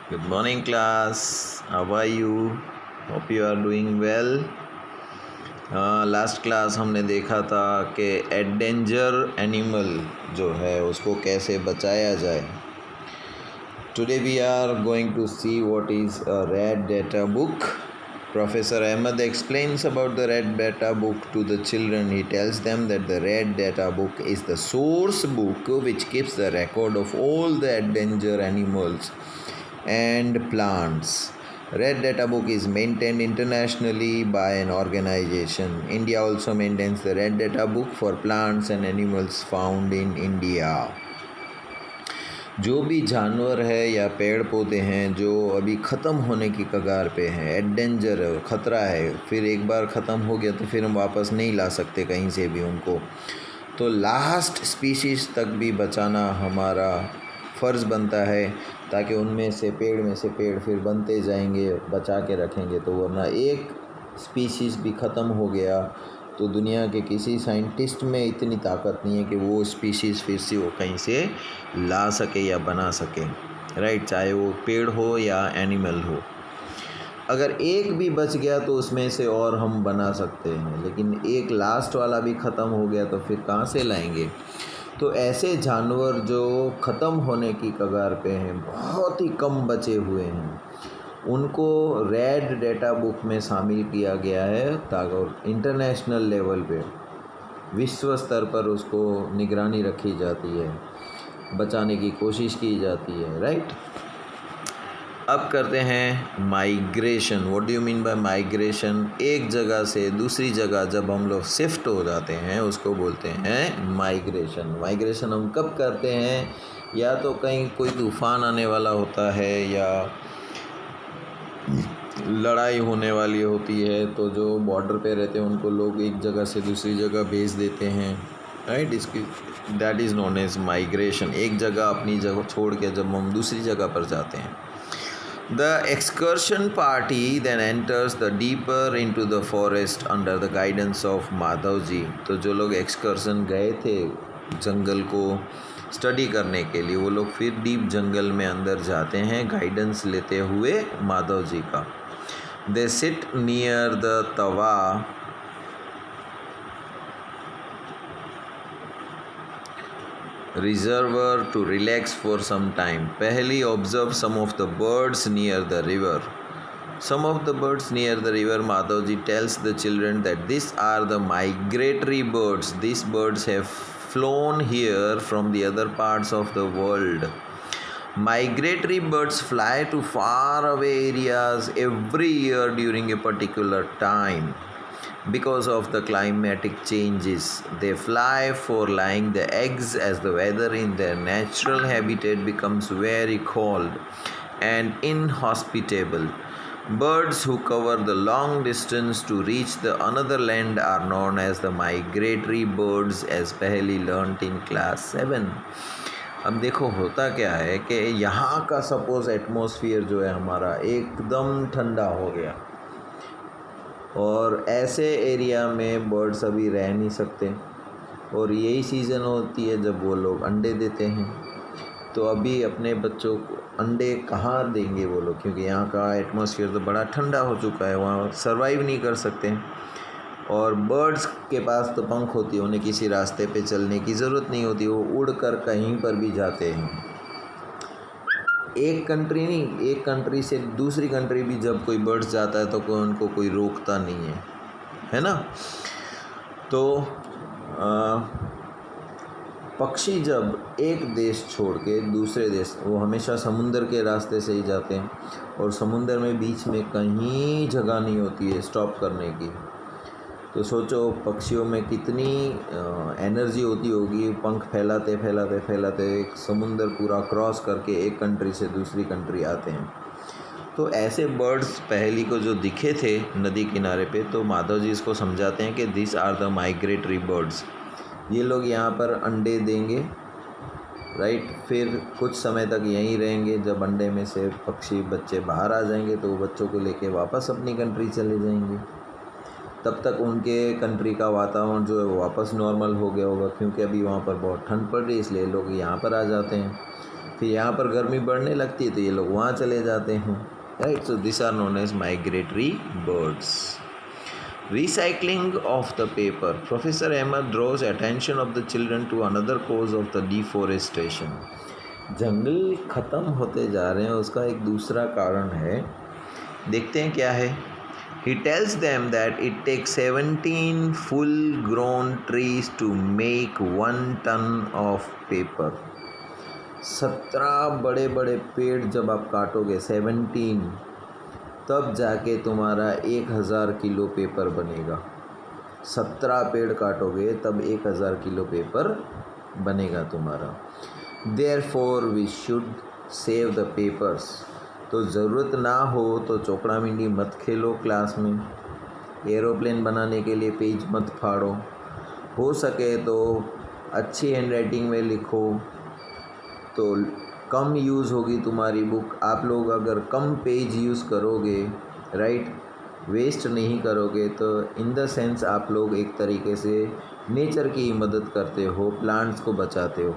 Good morning, class. How are you? Hope you are doing well. Last class हमने देखा था कि endanger animal जो है उसको कैसे बचाया जाए. Today we are going to see what is a red data book. Professor Ahmed explains about the red data book to the children. He tells them that the red data book is the source book which keeps the record of all the endangered animals and plants. Red Data Book is maintained internationally by an organization. India also maintains the Red Data Book for plants and animals found in India. जो भी जानवर है या पेड़ पौधे हैं जो अभी ख़त्म होने की कगार पे हैं, एंडेंजर है, ख़तरा है, फिर एक बार ख़त्म हो गया तो फिर हम वापस नहीं ला सकते कहीं से भी उनको, तो लास्ट स्पीशीज़ तक भी बचाना हमारा फ़र्ज़ बनता है, ताकि उनमें से पेड़ में से पेड़ फिर बनते जाएंगे, बचा के रखेंगे. तो वरना एक स्पीशीज़ भी ख़त्म हो गया तो दुनिया के किसी साइंटिस्ट में इतनी ताकत नहीं है कि वो स्पीशीज़ फिर से वो कहीं से ला सके या बना सके, राइट. चाहे वो पेड़ हो या एनिमल हो, अगर एक भी बच गया तो उसमें से और हम बना सकते हैं, लेकिन एक लास्ट वाला भी ख़त्म हो गया तो फिर कहाँ से लाएंगे. तो ऐसे जानवर जो ख़त्म होने की कगार पे हैं, बहुत ही कम बचे हुए हैं, उनको रेड डेटा बुक में शामिल किया गया है ताकि इंटरनेशनल लेवल पे, विश्व स्तर पर उसको निगरानी रखी जाती है, बचाने की कोशिश की जाती है, राइट. अब करते हैं migration. What do you mean by migration? एक जगह से दूसरी जगह जब हम लोग शिफ्ट हो जाते हैं उसको बोलते हैं माइग्रेशन. माइग्रेशन हम कब करते हैं? या तो कहीं कोई तूफ़ान आने वाला होता है या लड़ाई होने वाली होती है, तो जो बॉर्डर पे रहते हैं उनको लोग एक जगह से दूसरी जगह भेज देते हैं, राइट. इसकी that is known as migration. एक जगह अपनी जगह छोड़ के जब हम दूसरी जगह पर जाते हैं. The excursion party then enters the deeper into the forest under the guidance of Madhav ji. तो जो लोग एक्सकर्शन गए थे जंगल को स्टडी करने के लिए, वो लोग फिर डीप जंगल में अंदर जाते हैं गाइडेंस लेते हुए माधव जी का. They sit near the Tawa reservoir to relax for some time. Paheli observe some of the birds near the river. Some of the birds near the river, Madhavji tells the children that these are the migratory birds. These birds have flown here from the other parts of the world. Migratory birds fly to far away areas every year during a particular time. Because of the climatic changes, they fly for laying the eggs as the weather in their natural habitat becomes very cold and inhospitable. Birds who cover the long distance to reach the another land are known as the migratory birds, as पहली learnt in class 7. अब देखो होता क्या है कि यहाँ का suppose atmosphere जो है हमारा एकदम ठंडा हो गया, और ऐसे एरिया में बर्ड्स अभी रह नहीं सकते, और यही सीज़न होती है जब वो लोग अंडे देते हैं. तो अभी अपने बच्चों को अंडे कहाँ देंगे वो लोग, क्योंकि यहाँ का एटमॉस्फेयर तो बड़ा ठंडा हो चुका है, वहाँ सर्वाइव नहीं कर सकते. और बर्ड्स के पास तो पंख होती है, उन्हें किसी रास्ते पे चलने की ज़रूरत नहीं होती, वो उड़कर कहीं पर भी जाते हैं. एक कंट्री नहीं, एक कंट्री से दूसरी कंट्री भी जब कोई बर्ड्स जाता है तो उनको कोई रोकता नहीं है ना. तो पक्षी जब एक देश छोड़ के दूसरे देश, वो हमेशा समुंदर के रास्ते से ही जाते हैं, और समुंदर में बीच में कहीं जगह नहीं होती है स्टॉप करने की. तो सोचो पक्षियों में कितनी एनर्जी होती होगी, पंख फैलाते फैलाते फैलाते एक समुंदर पूरा क्रॉस करके एक कंट्री से दूसरी कंट्री आते हैं. तो ऐसे बर्ड्स पहली को जो दिखे थे नदी किनारे पे, तो माधव जी इसको समझाते हैं कि this are the migratory birds. ये लोग यहाँ पर अंडे देंगे, राइट. फिर कुछ समय तक यहीं रहेंगे. जब अंडे में से पक्षी बच्चे बाहर आ जाएंगे तो वो बच्चों को लेके वापस अपनी कंट्री चले जाएंगे. तब तक उनके कंट्री का वातावरण जो है वो वापस नॉर्मल हो गया होगा, क्योंकि अभी वहाँ पर बहुत ठंड पड़ रही है, इसलिए लोग यहाँ पर आ जाते हैं. फिर यहाँ पर गर्मी बढ़ने लगती है तो ये लोग वहाँ चले जाते हैं, right. So this are known as migratory birds. Recycling of the paper. Professor Ahmed draws attention of the children to another cause of the deforestation. जंगल ख़त्म होते जा रहे हैं, उसका एक दूसरा कारण है. देखते हैं क्या है. He tells them that it takes 17 full-grown trees to make 1 ton of paper. 17 बड़े बड़े पेड़ जब आप काटोगे 17, तब जाके तुम्हारा 1000 किलो पेपर बनेगा. 17 पेड़ काटोगे तब 1000 किलो पेपर बनेगा तुम्हारा. Therefore we should save the papers. तो ज़रूरत ना हो तो चोकड़ा मिंडी मत खेलो क्लास में. एरोप्लेन बनाने के लिए पेज मत फाड़ो. हो सके तो अच्छी हैंडराइटिंग में लिखो तो कम यूज़ होगी तुम्हारी बुक. आप लोग अगर कम पेज यूज़ करोगे, राइट, वेस्ट नहीं करोगे, तो इन द सेंस आप लोग एक तरीके से नेचर की मदद करते हो, प्लांट्स को बचाते हो,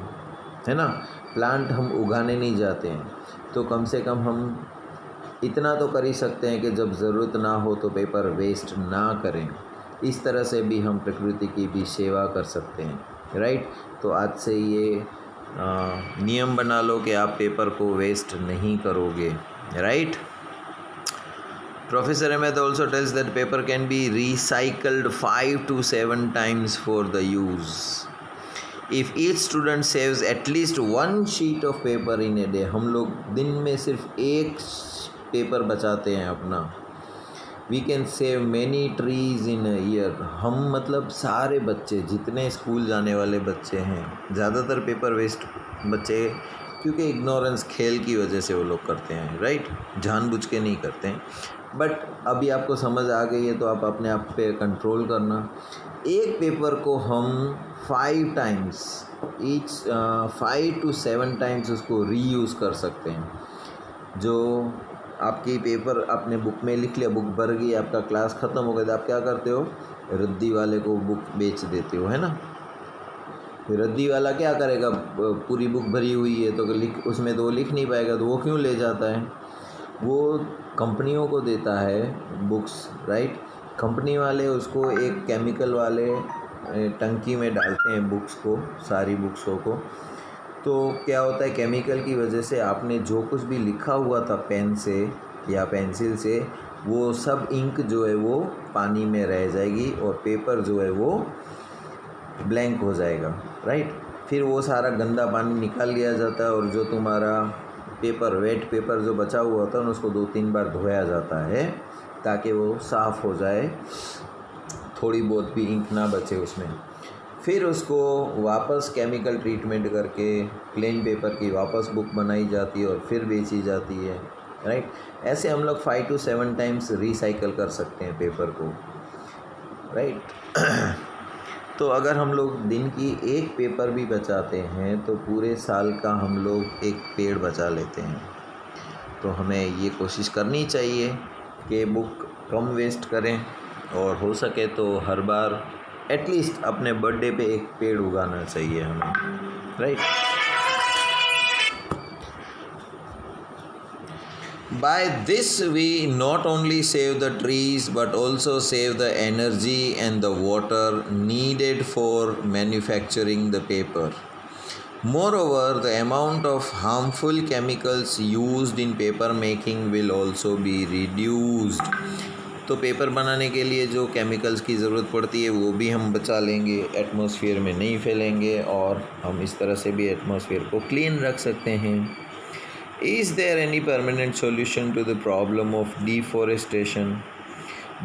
है ना. प्लांट हम उगाने नहीं जाते हैं तो कम से कम हम इतना तो कर ही सकते हैं कि जब ज़रूरत ना हो तो पेपर वेस्ट ना करें. इस तरह से भी हम प्रकृति की भी सेवा कर सकते हैं, राइट. तो आज से ये नियम बना लो कि आप पेपर को वेस्ट नहीं करोगे, right. Professor Ahmed also tells that paper can be recycled 5 to 7 times for the use. If each student saves at least 1 sheet of paper in a day, हम लोग दिन में सिर्फ एक पेपर बचाते हैं अपना. We can save many trees in a year. हम मतलब सारे बच्चे, जितने स्कूल जाने वाले बच्चे हैं, ज़्यादातर पेपर वेस्ट बच्चे, क्योंकि इग्नोरेंस, खेल की वजह से वो लोग करते हैं, राइट, जानबूझ के नहीं करते हैं. बट अभी आपको समझ आ गई है तो आप अपने आप पे कंट्रोल करना. एक पेपर को हम 5 टाइम्स, ईच 5 to 7 टाइम्स उसको रीयूज़ कर सकते हैं. जो आपकी पेपर आपने बुक में लिख लिया, बुक भर गई, आपका क्लास ख़त्म हो गया तो आप क्या करते हो, रद्दी वाले को बुक बेच देते हो, है ना. रद्दी वाला क्या करेगा, पूरी बुक भरी हुई है तो उसमें तो वो लिख नहीं पाएगा, तो वो क्यों ले जाता है, वो कंपनियों को देता है बुक्स, राइट. कंपनी वाले उसको एक केमिकल वाले टंकी में डालते हैं बुक्स को, सारी बुक्सों को. तो क्या होता है, केमिकल की वजह से आपने जो कुछ भी लिखा हुआ था पेन से या पेंसिल से, वो सब इंक जो है वो पानी में रह जाएगी और पेपर जो है वो ब्लैंक हो जाएगा, राइट. फिर वो सारा गंदा पानी निकाल लिया जाता है और जो तुम्हारा पेपर, वेट पेपर जो बचा हुआ होता है उसको 2-3 बार धोया जाता है ताकि वो साफ़ हो जाए, थोड़ी बहुत भी इंक ना बचे उसमें. फिर उसको वापस केमिकल ट्रीटमेंट करके प्लेन पेपर की वापस बुक बनाई जाती है और फिर बेची जाती है, राइट. ऐसे हम लोग 5 to 7 टाइम्स रिसाइकल कर सकते हैं पेपर को, राइट. तो अगर हम लोग दिन की एक पेपर भी बचाते हैं तो पूरे साल का हम लोग एक पेड़ बचा लेते हैं. तो हमें ये कोशिश करनी चाहिए कि बुक कम वेस्ट करें और हो सके तो हर बार एटलीस्ट अपने बर्थडे पे एक पेड़ उगाना चाहिए हमें, right. By this we not only save the trees but also save the energy and the water needed for manufacturing the paper. Moreover, the amount of harmful chemicals used in paper making will also be reduced. तो paper बनाने के लिए जो chemicals की ज़रूरत पड़ती है वो भी हम बचा लेंगे, एटमॉस्फेयर में नहीं फैलेंगे और हम इस तरह से भी एटमॉस्फेयर को क्लीन रख सकते हैं. Is there any permanent solution to the problem of deforestation?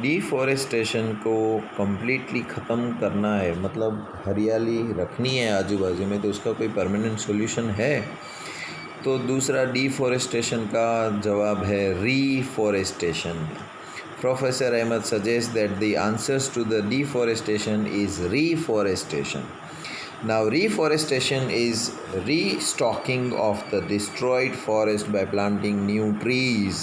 Deforestation को कम्प्लीटली ख़त्म करना है, मतलब हरियाली रखनी है आजू बाजू में, तो उसका कोई परमानेंट सॉल्यूशन है? तो दूसरा डिफ़ॉरेस्टेशन का जवाब है reforestation. Professor Ahmed suggests that the answers to the deforestation is reforestation. Now, reforestation is restocking of the destroyed forest by planting new trees.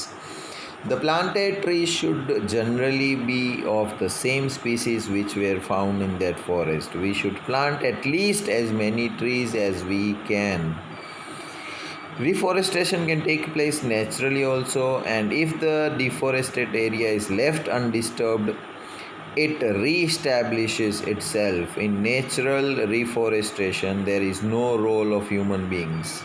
The planted trees should generally be of the same species which were found in that forest. We should plant at least as many trees as we can. Reforestation can take place naturally also, and if the deforested area is left undisturbed, it reestablishes itself. In natural reforestation, there is no role of human beings.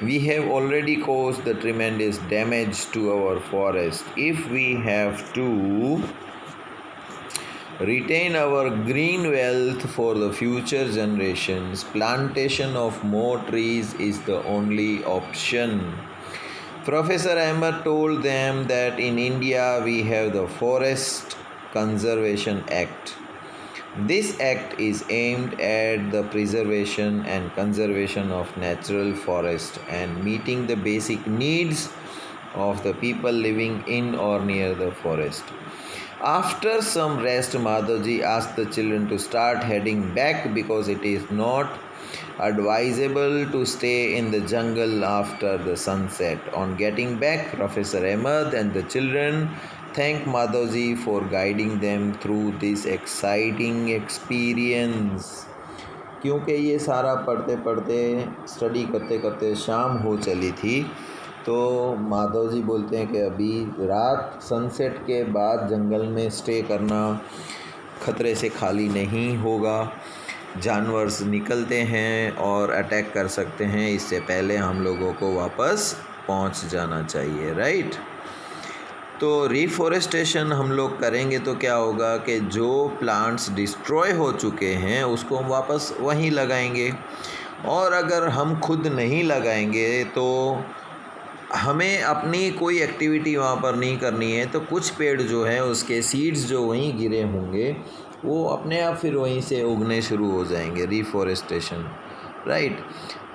We have already caused the tremendous damage to our forest. If we have to retain our green wealth for the future generations, plantation of more trees is the only option. Professor Ahmed told them that in India we have the Forest Conservation Act. This act is aimed at the preservation and conservation of natural forest and meeting the basic needs of the people living in or near the forest. After some rest, Madhavji asked the children to start heading back because it is not advisable to stay in the jungle after the sunset. On getting back, Professor Ahmed and the children thanked Madhavji for guiding them through this exciting experience. क्योंकि ये सारा पढ़ते पढ़ते study करते करते शाम हो चली थी, तो माधव जी बोलते हैं कि अभी रात सनसेट के बाद जंगल में स्टे करना ख़तरे से खाली नहीं होगा। जानवर निकलते हैं और अटैक कर सकते हैं, इससे पहले हम लोगों को वापस पहुंच जाना चाहिए, राइट। तो रिफॉरेस्टेशन हम लोग करेंगे तो क्या होगा कि जो प्लांट्स डिस्ट्रॉय हो चुके हैं उसको हम वापस वहीं लगाएंगे, और अगर हम खुद नहीं लगाएंगे तो हमें अपनी कोई एक्टिविटी वहाँ पर नहीं करनी है, तो कुछ पेड़ जो हैं उसके सीड्स जो वहीं गिरे होंगे वो अपने आप फिर वहीं से उगने शुरू हो जाएंगे। Reforestation, right.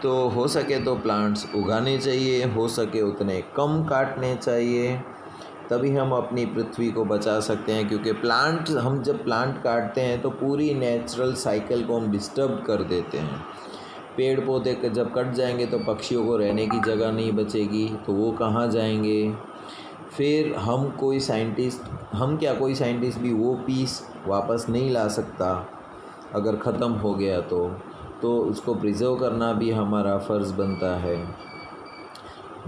तो हो सके तो प्लांट्स उगाने चाहिए, हो सके उतने कम काटने चाहिए, तभी हम अपनी पृथ्वी को बचा सकते हैं। क्योंकि हम जब प्लांट काटते हैं तो पूरी नेचुरल साइकिल को हम डिस्टर्ब कर देते हैं। पेड़ पौधे जब कट जाएंगे तो पक्षियों को रहने की जगह नहीं बचेगी, तो वो कहाँ जाएंगे। फिर कोई साइंटिस्ट भी वो पीस वापस नहीं ला सकता अगर ख़त्म हो गया तो उसको प्रिजर्व करना भी हमारा फ़र्ज़ बनता है।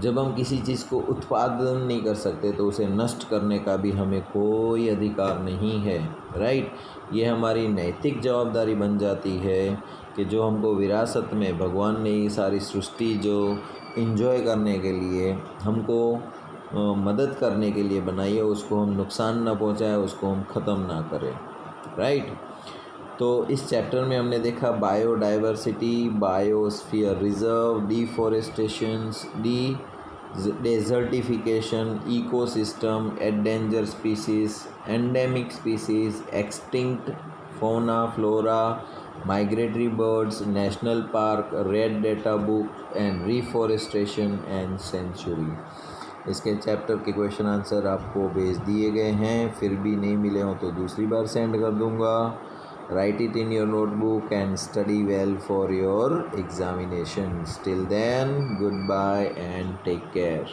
जब हम किसी चीज़ को उत्पादन नहीं कर सकते तो उसे नष्ट करने का भी हमें कोई अधिकार नहीं है, राइट। ये हमारी नैतिक जवाबदारी बन जाती है कि जो हमको विरासत में भगवान ने ये सारी सृष्टि जो एंजॉय करने के लिए हमको मदद करने के लिए बनाई है, उसको हम नुकसान ना पहुंचाएं, उसको हम ख़त्म ना करें, राइट। तो इस चैप्टर में हमने देखा biodiversity, biosphere reserve, deforestations, desertification, ecosystem, endanger species, endemic species, extinct fauna, flora, migratory birds, national park, red data book and reforestation and sanctuary। इसके चैप्टर के क्वेश्चन आंसर आपको भेज दिए गए हैं, फिर भी नहीं मिले हो तो दूसरी बार सेंड कर दूंगा। Write it in your notebook and study well for your examinations. Till then, goodbye and take care.